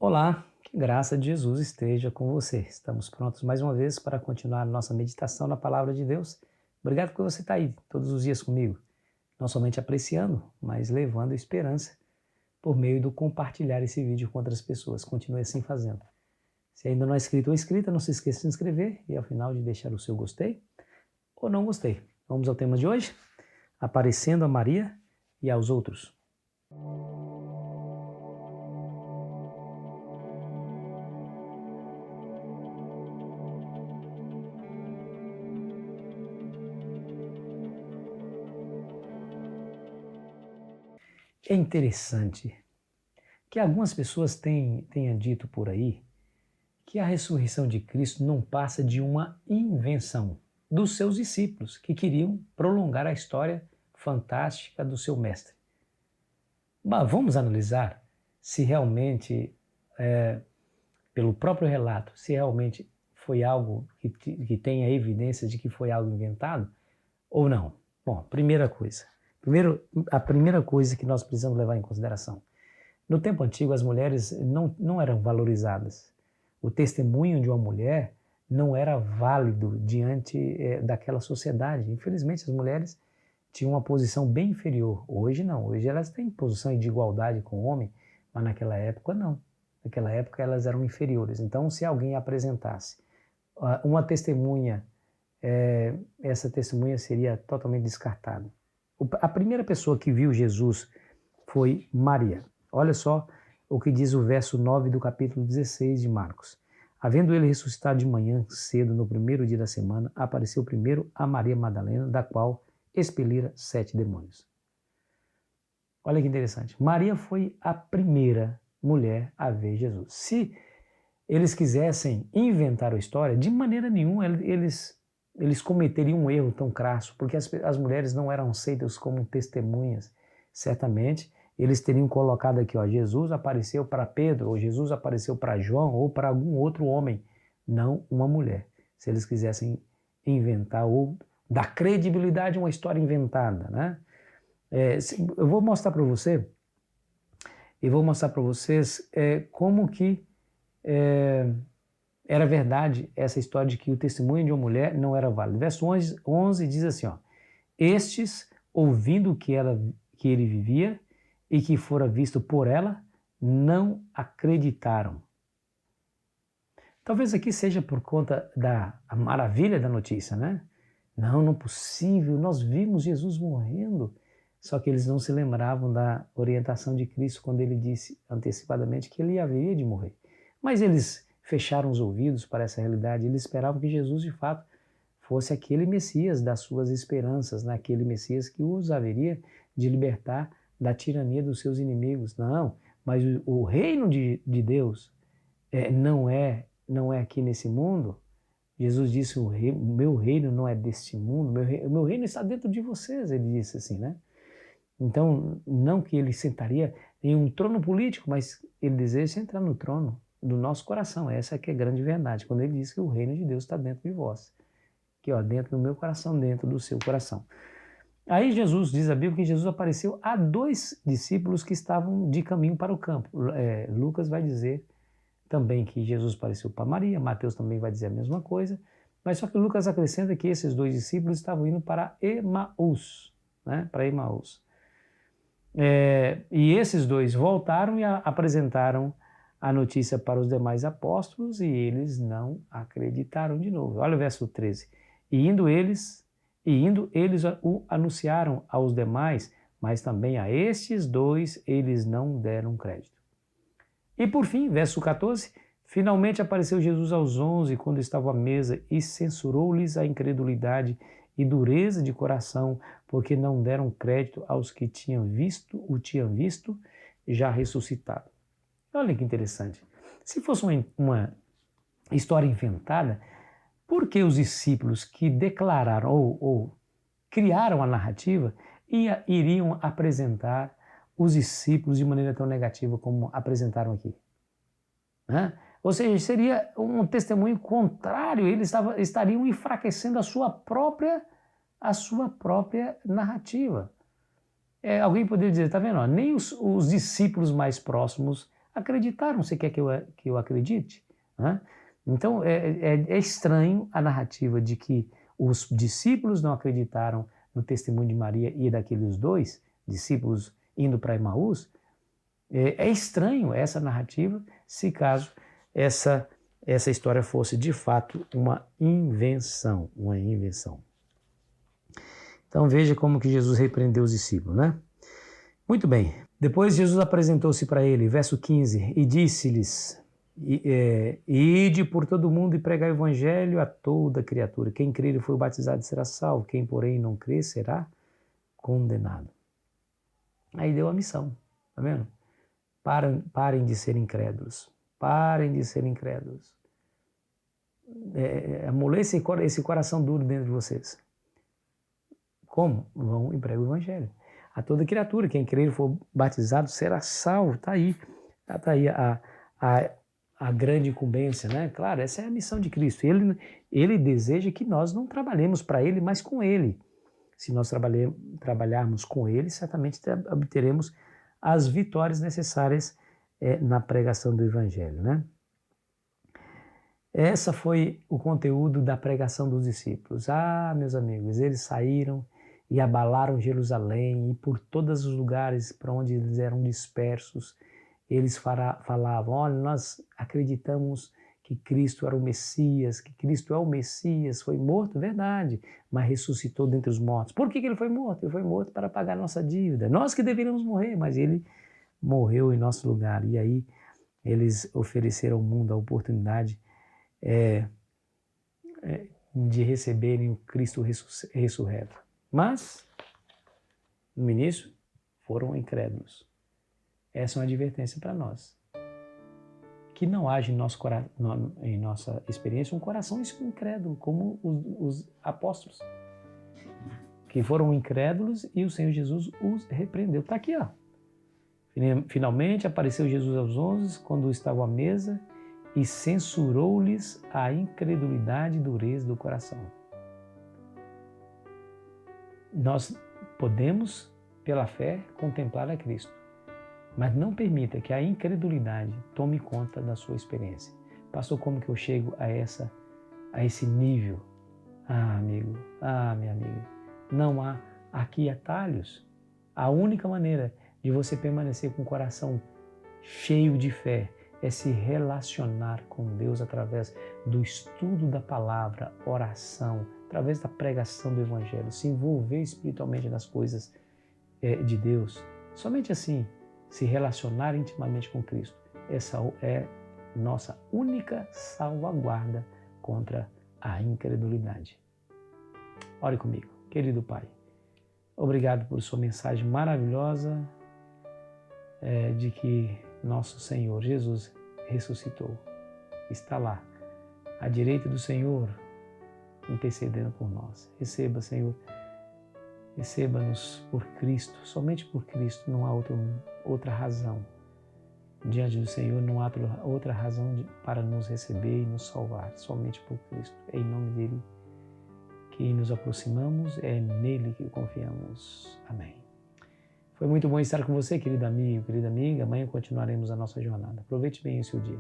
Olá, que graça de Jesus esteja com você. Estamos prontos mais uma vez para continuar nossa meditação na Palavra de Deus. Obrigado por você estar aí todos os dias comigo, não somente apreciando, mas levando esperança por meio do compartilhar esse vídeo com outras pessoas. Continue assim fazendo. Se ainda não é inscrito ou inscrita, não se esqueça de se inscrever e ao final de deixar o seu gostei ou não gostei. Vamos ao tema de hoje? Aparecendo a Maria e aos outros. É interessante que algumas pessoas tenham dito por aí que a ressurreição de Cristo não passa de uma invenção dos seus discípulos que queriam prolongar a história fantástica do seu mestre. Mas vamos analisar se realmente, pelo próprio relato, se realmente foi algo que tenha evidências de que foi algo inventado ou não. Bom, a primeira coisa que nós precisamos levar em consideração. No tempo antigo, as mulheres não eram valorizadas. O testemunho de uma mulher não era válido diante daquela sociedade. Infelizmente, as mulheres tinham uma posição bem inferior. Hoje não, hoje elas têm posição de igualdade com o homem, mas naquela época não. Naquela época elas eram inferiores. Então, se alguém apresentasse uma testemunha, essa testemunha seria totalmente descartada. A primeira pessoa que viu Jesus foi Maria. Olha só o que diz o verso 9 do capítulo 16 de Marcos. Havendo ele ressuscitado de manhã cedo, no primeiro dia da semana, apareceu primeiro a Maria Madalena, da qual expelira 7 demônios. Olha que interessante. Maria foi a primeira mulher a ver Jesus. Se eles quisessem inventar a história, de maneira nenhuma eles cometeriam um erro tão crasso, porque as mulheres não eram aceitas como testemunhas. Certamente, eles teriam colocado aqui, Jesus apareceu para Pedro, ou Jesus apareceu para João, ou para algum outro homem, não uma mulher. Se eles quisessem inventar ou dar credibilidade a uma história inventada, né? Eu vou mostrar para vocês como que era verdade essa história de que o testemunho de uma mulher não era válido. Verso 11 diz assim, estes, ouvindo que ele vivia e que fora visto por ela, não acreditaram. Talvez aqui seja por conta da maravilha da notícia, né? Não é possível, nós vimos Jesus morrendo. Só que eles não se lembravam da orientação de Cristo quando ele disse antecipadamente que ele haveria de morrer. Mas eles fecharam os ouvidos para essa realidade, eles esperavam que Jesus de fato fosse aquele Messias das suas esperanças, aquele Messias que os haveria de libertar da tirania dos seus inimigos. Não, mas o reino de Deus não é aqui nesse mundo. Jesus disse, o meu reino não é deste mundo, o meu reino está dentro de vocês, ele disse assim, né? Então, não que ele sentaria em um trono político, mas ele deseja entrar no trono do nosso coração. Essa é que é a grande verdade, quando ele diz que o reino de Deus está dentro de vós. Aqui, dentro do meu coração, dentro do seu coração. Aí Jesus, diz a Bíblia, que Jesus apareceu a 2 discípulos que estavam de caminho para o campo. Lucas vai dizer também que Jesus apareceu para Maria, Mateus também vai dizer a mesma coisa, mas só que Lucas acrescenta que esses 2 discípulos estavam indo para Emaús, né? Para Emaús. E esses 2 voltaram e apresentaram a notícia para os demais apóstolos e eles não acreditaram de novo. Olha o verso 13. E indo eles o anunciaram aos demais, mas também a estes 2 eles não deram crédito. E por fim, verso 14, finalmente apareceu Jesus aos 11 quando estavam à mesa e censurou-lhes a incredulidade e dureza de coração, porque não deram crédito aos que tinham visto já ressuscitado. Olha que interessante. Se fosse uma história inventada, por que os discípulos que declararam ou criaram a narrativa iriam apresentar os discípulos de maneira tão negativa como apresentaram aqui? Ou seja, seria um testemunho contrário, eles estariam enfraquecendo a sua própria narrativa. Alguém poderia dizer, tá vendo? Nem os discípulos mais próximos acreditaram. Você quer que eu acredite? Né? Então, é estranho a narrativa de que os discípulos não acreditaram no testemunho de Maria e daqueles dois discípulos indo para Emaús. É estranho essa narrativa, se caso essa história fosse de fato uma invenção. Então veja como que Jesus repreendeu os discípulos, né? Muito bem. Depois Jesus apresentou-se para ele, verso 15, e disse-lhes: Ide por todo o mundo e pregai o evangelho a toda criatura. Quem crer e for batizado será salvo, quem porém não crer será condenado. Aí deu a missão, tá vendo? Parem de ser incrédulos. Parem de ser incrédulos. Amoleça esse coração duro dentro de vocês. Como? Vão e pregam o evangelho. A toda criatura, quem crer e for batizado será salvo. Está aí. Está aí a grande incumbência, né? Claro, essa é a missão de Cristo. Ele deseja que nós não trabalhemos para Ele, mas com Ele. Se nós trabalharmos com Ele, certamente obteremos as vitórias necessárias na pregação do Evangelho, né? Essa foi o conteúdo da pregação dos discípulos. Ah, meus amigos, eles saíram e abalaram Jerusalém, e por todos os lugares para onde eles eram dispersos, eles falavam: olha, nós acreditamos que Cristo era o Messias, que Cristo é o Messias, foi morto, verdade, mas ressuscitou dentre os mortos. Por que ele foi morto? Ele foi morto para pagar a nossa dívida. Nós que deveríamos morrer, mas ele morreu em nosso lugar. E aí eles ofereceram ao mundo a oportunidade de receberem o Cristo ressurreto. Mas, no início, foram incrédulos. Essa é uma advertência para nós. Que não haja em nossa experiência um coração incrédulo, como os apóstolos, que foram incrédulos e o Senhor Jesus os repreendeu. Está aqui, ó. Finalmente apareceu Jesus aos 11, quando estavam à mesa, e censurou-lhes a incredulidade e dureza do coração. Nós podemos, pela fé, contemplar a Cristo, mas não permita que a incredulidade tome conta da sua experiência. Pastor, como que eu chego a esse nível? Ah, amigo, minha amiga, não há aqui atalhos. A única maneira de você permanecer com o coração cheio de fé é se relacionar com Deus através do estudo da palavra, oração, através da pregação do Evangelho, se envolver espiritualmente nas coisas de Deus. Somente assim, se relacionar intimamente com Cristo. Essa é nossa única salvaguarda contra a incredulidade. Ore comigo, querido Pai. Obrigado por sua mensagem maravilhosa de que nosso Senhor Jesus ressuscitou. Está lá, à direita do Senhor, intercedendo por nós. Receba, Senhor, receba-nos por Cristo, somente por Cristo, não há outra razão. Diante do Senhor não há outra razão para nos receber e nos salvar, somente por Cristo. É em nome dele que nos aproximamos, é nele que confiamos. Amém. Foi muito bom estar com você, querido amigo, querida amiga. Amanhã continuaremos a nossa jornada. Aproveite bem o seu dia.